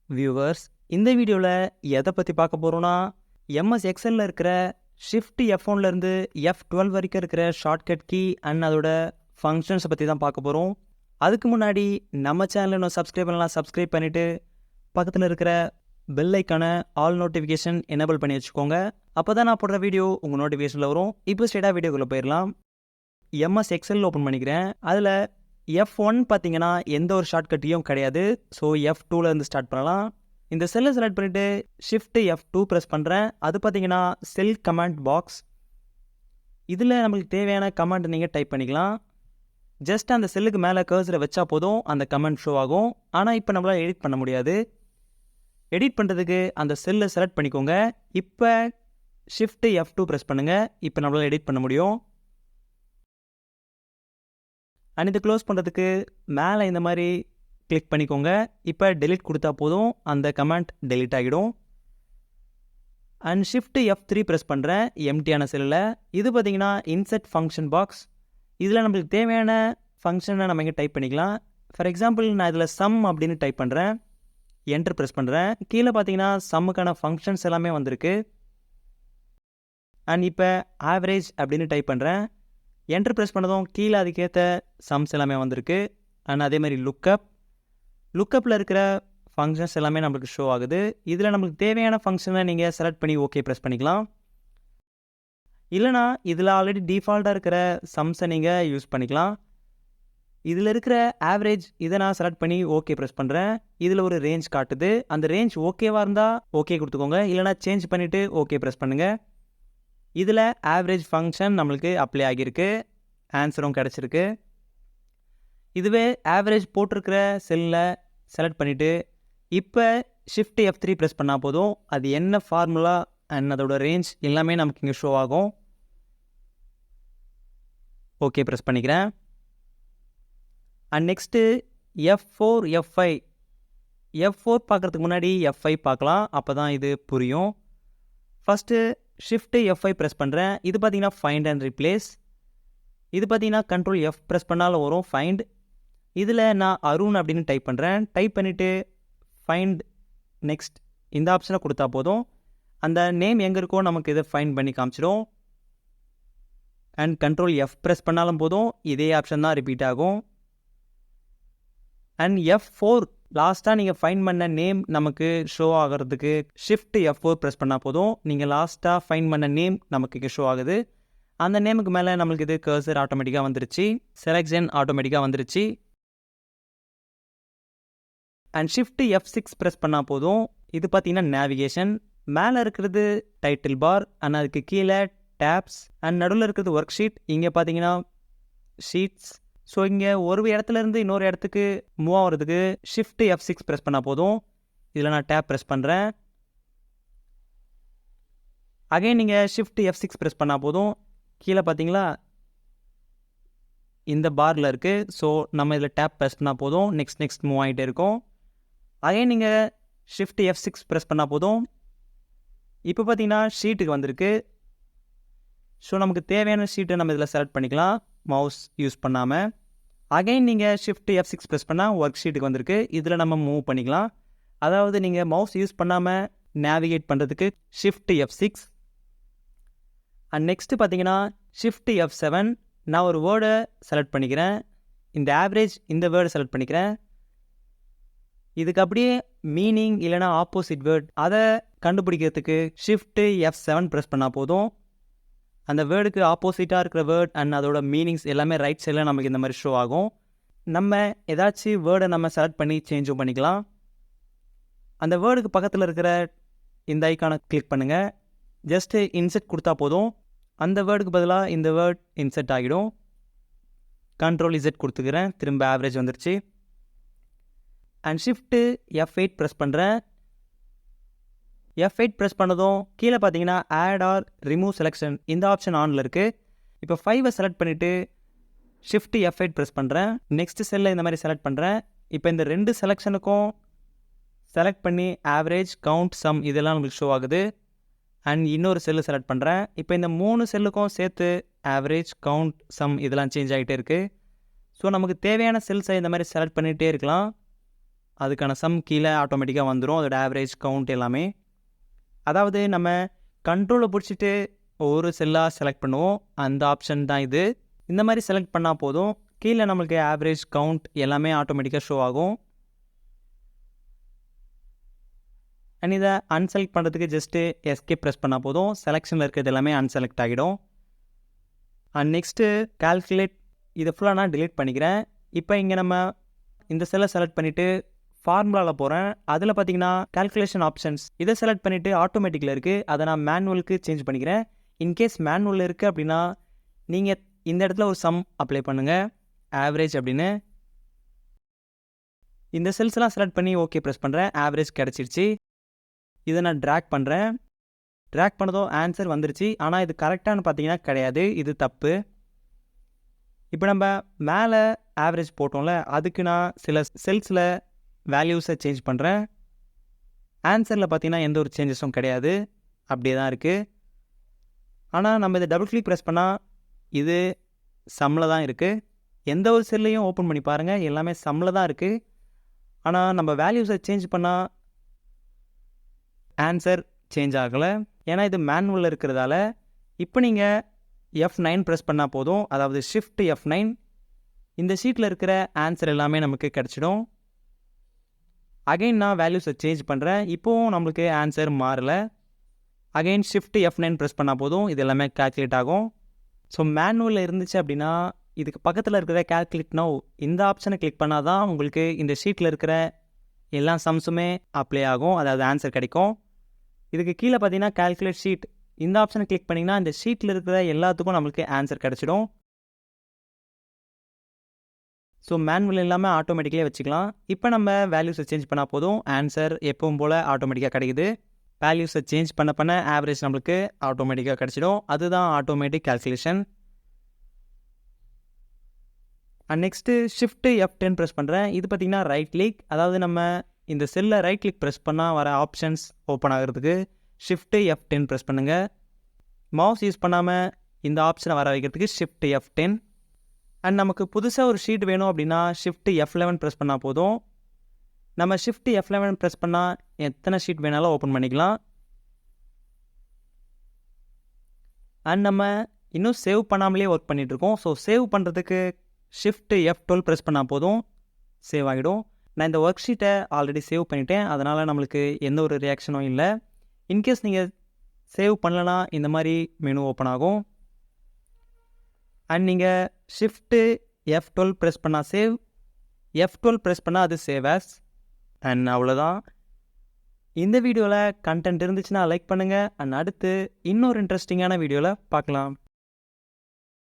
Viewers, இந்த வீடியோவில் எதை பற்றி பார்க்க போகிறோன்னா, எம்எஸ் எக்ஸலில் இருக்கிற ஷிஃப்ட் F1லேருந்து F12 வரைக்கும் இருக்கிற ஷார்ட்கட் கீ அண்ட் அதோட ஃபங்க்ஷன்ஸை பற்றி தான் பார்க்க போகிறோம். அதுக்கு முன்னாடி நம்ம சேனலை இன்னும் சப்ஸ்கிரைப் பண்ணலாம், சப்ஸ்கிரைப் பண்ணிவிட்டு பக்கத்தில் இருக்கிற பெல் ஐக்கான ஆல் நோட்டிஃபிகேஷன் எனேபிள் பண்ணி வச்சுக்கோங்க. அப்போ தான் நான் போடுற வீடியோ உங்கள் நோட்டிஃபிகேஷனில் வரும். இப்போ ஸ்ட்ரெயிட்டாக வீடியோக்குள்ளே போயிடலாம். எம்எஸ் எக்ஸல் ஓப்பன் பண்ணிக்கிறேன். அதில் F1 பார்த்தீங்கன்னா எந்த ஒரு ஷார்ட்கட்டையும் கிடையாது. ஸோ F2லேருந்து ஸ்டார்ட் பண்ணலாம். இந்த செல்லை செலக்ட் பண்ணிவிட்டு ஷிஃப்ட் F2 ப்ரெஸ் பண்ணுறேன். அது பார்த்தீங்கன்னா செல் கமாண்ட் பாக்ஸ். இதில் நம்மளுக்கு தேவையான கமாண்ட் நீங்கள் டைப் பண்ணிக்கலாம். ஜஸ்ட் அந்த செல்லுக்கு மேலே கர்சரை வச்சா போதும், அந்த கமெண்ட் ஷோ ஆகும். ஆனால் இப்போ நம்மளால் எடிட் பண்ண முடியாது. எடிட் பண்ணுறதுக்கு அந்த செல்லை செலக்ட் பண்ணிக்கோங்க. இப்போ ஷிஃப்ட் F2 ப்ரெஸ் பண்ணுங்கள். இப்போ நம்மளால் எடிட் பண்ண முடியும். அண்ட் இதை க்ளோஸ் பண்ணுறதுக்கு மேலே இந்த மாதிரி கிளிக் பண்ணிக்கோங்க. இப்போ டெலிட் கொடுத்தா போதும், அந்த கமெண்ட் டெலிட் ஆகிடும். அண்ட் ஷிஃப்ட் F3 ப்ரெஸ் பண்ணுறேன் எம்டியான செல்லில். இது பார்த்தீங்கன்னா இன்செர்ட் ஃபங்க்ஷன் பாக்ஸ். இதில் நம்மளுக்கு தேவையான ஃபங்க்ஷனை நம்ம இங்கே டைப் பண்ணிக்கலாம். ஃபார் எக்ஸாம்பிள் நான் இதில் சம் அப்படின்னு டைப் பண்ணுறேன். என்டர் ப்ரெஸ் பண்ணுறேன். கீழே பார்த்தீங்கன்னா சம்முக்கான ஃபங்க்ஷன்ஸ் எல்லாமே வந்திருக்கு. அண்ட் இப்போ ஆவரேஜ் அப்படின்னு டைப் பண்ணுறேன். என்டர் ப்ரெஸ் பண்ணதும் கீழே அதுக்கேற்ற சம்ஸ் எல்லாமே வந்திருக்கு. அண்ட் அதேமாதிரி லுக்கப்பில் இருக்கிற ஃபங்க்ஷன்ஸ் எல்லாமே நம்மளுக்கு ஷோ ஆகுது. இதில் நம்மளுக்கு தேவையான ஃபங்க்ஷனை நீங்கள் செலக்ட் பண்ணி ஓகே ப்ரெஸ் பண்ணிக்கலாம். இல்லைனா இதில் ஆல்ரெடி டிஃபால்ட்டாக இருக்கிற சம்ஸை நீங்கள் யூஸ் பண்ணிக்கலாம். இதில் இருக்கிற ஆவரேஜ் இதை நான் செலக்ட் பண்ணி ஓகே ப்ரெஸ் பண்ணுறேன். இதில் ஒரு ரேஞ்ச் காட்டுது. அந்த ரேஞ்ச் ஓகேவாக இருந்தால் ஓகே கொடுத்துக்கோங்க. இல்லைனா சேஞ்ச் பண்ணிவிட்டு ஓகே ப்ரெஸ் பண்ணுங்கள். இதில் ஆவரேஜ் ஃபங்க்ஷன் நம்மளுக்கு அப்ளை ஆகியிருக்கு. ஆன்சரும் கிடச்சிருக்கு. இதுவே ஆவரேஜ் போட்டிருக்கிற செல்லில் செலக்ட் பண்ணிவிட்டு இப்போ ஷிஃப்ட் F3 ப்ரெஸ் பண்ணால் போதும், அது என்ன ஃபார்முலா அண்ட் அதோட ரேஞ்ச் எல்லாமே நமக்கு இங்கே ஷோ ஆகும். ஓகே ப்ரெஸ் பண்ணிக்கிறேன். அண்ட் நெக்ஸ்ட்டு F4 F5 பார்க்குறதுக்கு முன்னாடி F5 பார்க்கலாம். அப்போ தான் இது புரியும். ஃபஸ்ட்டு ஷிஃப்ட் F5 ப்ரெஸ் பண்ணுறேன். இது பார்த்தீங்கன்னா ஃபைண்ட் அண்ட் ரீப்ளேஸ். இது பார்த்தீங்கன்னா கண்ட்ரோல் F ப்ரெஸ் பண்ணாலும் வரும் ஃபைண்ட். இதில் நான் அருண் அப்படின்னு டைப் பண்ணுறேன். டைப் பண்ணிவிட்டு ஃபைண்ட் நெக்ஸ்ட் இந்த ஆப்ஷனை கொடுத்தா போதும், அந்த நேம் எங்கே இருக்கோ நமக்கு இதை ஃபைண்ட் பண்ணி காமிச்சிடும். அண்ட் கண்ட்ரோல் F ப்ரெஸ் பண்ணாலும் போதும், இதே ஆப்ஷன் தான் ரிப்பீட் ஆகும். அண்ட் F4 லாஸ்ட்டாக நீங்கள் ஃபைண்ட் பண்ண நேம் நமக்கு ஷோ ஆகிறதுக்கு ஷிஃப்ட் F4 ப்ரெஸ் பண்ணால் போதும், நீங்கள் லாஸ்ட்டாக ஃபைண்ட் பண்ண நேம் நமக்கு இங்கே ஷோ ஆகுது. அந்த நேமுக்கு மேலே நம்மளுக்கு இது கர்சர் ஆட்டோமேட்டிக்காக வந்துருச்சு. செலக்ஷன் ஆட்டோமேட்டிக்காக வந்துருச்சு. அண்ட் ஷிஃப்ட் F6 ப்ரெஸ் பண்ணால் போதும், இது பார்த்தீங்கன்னா நேவிகேஷன். மேலே இருக்கிறது டைட்டில் பார் அண்ட் அதுக்கு கீழே டேப்ஸ் அண்ட் நடுவில் இருக்கிறது ஒர்க் ஷீட். இங்கே பார்த்தீங்கன்னா ஷீட்ஸ். ஸோ இங்கே ஒரு இடத்துலேருந்து இன்னொரு இடத்துக்கு மூவ் ஆகிறதுக்கு ஷிஃப்ட் F6 ப்ரெஸ் பண்ணால் போதும். இதில் நான் டேப் ப்ரெஸ் பண்ணுறேன். அகைன் நீங்கள் ஷிஃப்ட் F6 ப்ரெஸ் பண்ணால் போதும், கீழே பார்த்தீங்களா இந்த பாரில் இருக்குது. ஸோ நம்ம இதில் டேப் ப்ரெஸ் பண்ணால் போதும், நெக்ஸ்ட் மூவ் ஆகிட்டே இருக்கும். அகைன் நீங்கள் ஷிஃப்ட் F6 ப்ரெஸ் பண்ணால் போதும், இப்போ பார்த்தீங்கன்னா ஷீட்டுக்கு வந்திருக்கு. ஸோ நமக்கு தேவையான ஷீட்டை நம்ம இதில் செலக்ட் பண்ணிக்கலாம் மவுஸ் யூஸ் பண்ணாமல். அகைன் நீங்கள் ஷிஃப்ட் F6 ப்ரெஸ் பண்ணால் ஒர்க் ஷீட்டுக்கு வந்திருக்கு. இதில் நம்ம மூவ் பண்ணிக்கலாம். அதாவது நீங்கள் மவுஸ் யூஸ் பண்ணாமல் நேவிகேட் பண்ணுறதுக்கு ஷிஃப்ட் F6. அண்ட் நெக்ஸ்ட்டு பார்த்தீங்கன்னா ஷிஃப்ட் F7. நான் ஒரு வேர்டை செலக்ட் பண்ணிக்கிறேன். இந்த ஆவரேஜ் இந்த வேர்டை செலக்ட் பண்ணிக்கிறேன். இதுக்கு அப்படியே மீனிங் இல்லைனா ஆப்போசிட் வேர்ட் அதை கண்டுபிடிக்கிறதுக்கு ஷிஃப்ட் F7 ப்ரெஸ் பண்ணால் போதும், அந்த வேர்டுக்கு ஆப்போசிட்டாக இருக்கிற வேர்ட் அண்ட் அதோட மீனிங்ஸ் எல்லாமே ரைட் சைடில் நமக்கு இந்த மாதிரி ஷோ ஆகும். நம்ம ஏதாச்சும் வேர்டை நம்ம செலக்ட் பண்ணி சேஞ்சும் பண்ணிக்கலாம். அந்த வேர்டுக்கு பக்கத்தில் இருக்கிற இந்த ஐக்கானை கிளிக் பண்ணுங்கள். ஜஸ்ட்டு இன்செர்ட் கொடுத்தா போதும், அந்த வேர்டுக்கு பதிலாக இந்த வேர்ட் இன்செர்ட் ஆகிடும். கண்ட்ரோல் Z கொடுத்துக்கிறேன். திரும்ப ஆவரேஜ் வந்துருச்சு. அண்ட் ஷிஃப்ட்டு F8 ப்ரெஸ் பண்ணுறேன். F8 ப்ரெஸ் பண்ணதும் கீழே பார்த்தீங்கன்னா ஆட் ஆர் ரிமூவ் செலெக்ஷன் இந்த ஆப்ஷன் ஆனில் இருக்குது. இப்போ 5 செலக்ட் பண்ணிவிட்டு ஷிஃப்ட் F8 ப்ரெஸ் பண்ணுறேன். நெக்ஸ்ட் செல்லில் இந்த மாதிரி செலக்ட் பண்ணுறேன். இப்போ இந்த 2 செலெக்ஷனுக்கும் செலக்ட் பண்ணி ஆவரேஜ், கவுண்ட், சம் இதெல்லாம் நம்மளுக்கு ஷோ ஆகுது. அண்ட் இன்னொரு செல்லு செலக்ட் பண்ணுறேன். இப்போ இந்த 3 செல்லுக்கும் சேர்த்து ஆவரேஜ், கவுண்ட், சம் இதெல்லாம் சேஞ்ச் ஆகிட்டே இருக்குது. ஸோ நமக்கு தேவையான செல்ஸை இந்த மாதிரி செலக்ட் பண்ணிகிட்டே இருக்கலாம். அதுக்கான சம் கீழே ஆட்டோமேட்டிக்காக வந்துடும், அதோட ஆவரேஜ் கவுண்ட் எல்லாமே. அதாவது நம்ம கண்ட்ரோலை பிடிச்சிட்டு ஒரு செல்லாக செலக்ட் பண்ணுவோம், அந்த ஆப்ஷன் தான் இது. இந்த மாதிரி செலக்ட் பண்ணால் போதும், கீழே நம்மளுக்கு ஆவரேஜ் கவுண்ட் எல்லாமே ஆட்டோமேட்டிக்காக ஷோ ஆகும். அண்ட் இதை அன்செலக்ட் பண்ணுறதுக்கு ஜஸ்ட்டு எஸ்கேப் ப்ரெஸ் பண்ணால் போதும், செலெக்ஷனில் இருக்கிறது எல்லாமே அன்செலக்ட் ஆகிடும். அண்ட் நெக்ஸ்ட்டு கால்குலேட், இதை ஃபுல்லாக நான் டிலீட் பண்ணிக்கிறேன். இப்போ இங்கே நம்ம இந்த செல்லை செலக்ட் பண்ணிவிட்டு ஃபார்முலாவில் போகிறேன். அதில் பார்த்தீங்கன்னா கால்குலேஷன் ஆப்ஷன்ஸ் இதை செலக்ட் பண்ணிவிட்டு ஆட்டோமேட்டிக்கில் இருக்குது, அதை நான் மேனுவலுக்கு சேஞ்ச் பண்ணிக்கிறேன். இன்கேஸ் மேனுவலில் இருக்குது அப்படின்னா நீங்கள் இந்த இடத்துல ஒரு சம் அப்ளை பண்ணுங்கள், ஆவரேஜ் அப்படின்னு. இந்த செல்ஸ்லாம் செலக்ட் பண்ணி ஓகே ப்ரெஸ் பண்ணுறேன், ஆவரேஜ் கிடச்சிருச்சு. இதை நான் ட்ராக் பண்ணுறேன், ட்ராக் பண்ணதும் ஆன்சர் வந்துருச்சு. ஆனால் இது கரெக்டானு பார்த்தீங்கன்னா கிடையாது, இது தப்பு. இப்போ நம்ம மேலே ஆவரேஜ் போட்டோம்ல, அதுக்கு நான் சில செல்ஸில் வேல்யூஸை சேஞ்ச் பண்ணுறேன். ஆன்சரில் பார்த்தீங்கன்னா எந்த ஒரு சேஞ்சஸும் கிடையாது, அப்படியே தான் இருக்குது. ஆனால் நம்ம இதை டபுள் கிளிக் ப்ரெஸ் பண்ணால் இது சம்மில் தான் இருக்குது. எந்த ஒரு செல்லையும் ஓப்பன் பண்ணி பாருங்கள், எல்லாமே சம்மில் தான் இருக்குது. ஆனால் நம்ம வேல்யூஸை சேஞ்ச் பண்ணால் ஆன்சர் சேஞ்ச் ஆகலை, ஏன்னா இது மேனுவலில் இருக்கிறதால. இப்போ நீங்கள் F9 ப்ரெஸ் பண்ணால் போதும், அதாவது ஷிஃப்ட் F9, இந்த ஷீட்டில் இருக்கிற ஆன்சர் எல்லாமே நமக்கு கிடச்சிடும். அகைன் நான் வேல்யூஸை சேஞ்ச் பண்ணுறேன், இப்போவும் நம்மளுக்கு ஆன்சர் மாறலை. அகைன் ஷிஃப்ட் F9 ப்ரெஸ் பண்ணால் போதும், இது எல்லாமே கால்குலேட் ஆகும். ஸோ மேனுவலில் இருந்துச்சு அப்படின்னா இதுக்கு பக்கத்தில் இருக்கிற கால்குலேட் நவ் இந்த ஆப்ஷனை கிளிக் பண்ணால் தான் உங்களுக்கு இந்த ஷீட்டில் இருக்கிற எல்லா சம்ஸுமே அப்ளை ஆகும், அதாவது ஆன்சர் கிடைக்கும். இதுக்கு கீழே பார்த்தீங்கன்னா கால்குலேட் ஷீட், இந்த ஆப்ஷனை கிளிக் பண்ணிங்கன்னா இந்த ஷீட்டில் இருக்கிற எல்லாத்துக்கும் நம்மளுக்கு ஆன்சர் கிடச்சிடும். ஸோ மேனுவல் எல்லாமே ஆட்டோமேட்டிக்கலே வச்சுக்கலாம். இப்போ நம்ம வேல்யூஸை சேஞ்ச் பண்ணால் போதும், ஆன்சர் எப்பவும் போல் ஆட்டோமேட்டிக்காக கிடைக்குது. வேல்யூஸை சேஞ்ச் பண்ண ஆவரேஜ் நம்மளுக்கு ஆட்டோமேட்டிக்காக கிடச்சிடும், அதுதான் automatic calculation. And next shift F10 press பண்ணுறேன். இது பார்த்திங்கன்னா ரைட் கிளிக், அதாவது நம்ம இந்த செல்லை ரைட் கிளிக் ப்ரெஸ் பண்ணால் வர ஆப்ஷன்ஸ் ஓப்பன் ஆகிறதுக்கு ஷிஃப்ட் F10 ப்ரெஸ் பண்ணுங்கள். மவுஸ் யூஸ் பண்ணாமல் இந்த ஆப்ஷனை வர வைக்கிறதுக்கு ஷிஃப்ட் F10. அண்ட் நமக்கு புதுசாக ஒரு ஷீட் வேணும் அப்படின்னா ஷிஃப்ட் F11 ப்ரெஸ் பண்ணால் போதும். நம்ம ஷிஃப்ட் F11 ப்ரெஸ் பண்ணால் எத்தனை ஷீட் வேணாலும் ஓப்பன் பண்ணிக்கலாம். அண்ட் நம்ம இன்னும் சேவ் பண்ணாமலே ஒர்க் பண்ணிகிட்ருக்கோம். ஸோ சேவ் பண்ணுறதுக்கு ஷிஃப்ட் F12 ப்ரெஸ் பண்ணால் போதும், சேவ் ஆகிடும். நான் இந்த ஒர்க் ஷீட்டை ஆல்ரெடி சேவ் பண்ணிட்டேன், அதனால் நம்மளுக்கு எந்த ஒரு ரியாக்ஷனும் இல்லை. இன்கேஸ் நீங்கள் சேவ் பண்ணலன்னா இந்த மாதிரி மெனு ஓப்பன் ஆகும். அண்ட் நீங்கள் ஷிஃப்ட்டு F12 ப்ரெஸ் பண்ணால் சேவ், F12 ப்ரெஸ் பண்ணால் அது சேவ் ஆஸ். அண்ட் அவ்வளோதான். இந்த வீடியோவில் கண்டென்ட் இருந்துச்சுன்னா லைக் பண்ணுங்கள். அண்ட் அடுத்து இன்னொரு இன்ட்ரெஸ்டிங்கான வீடியோவில் பார்க்கலாம்.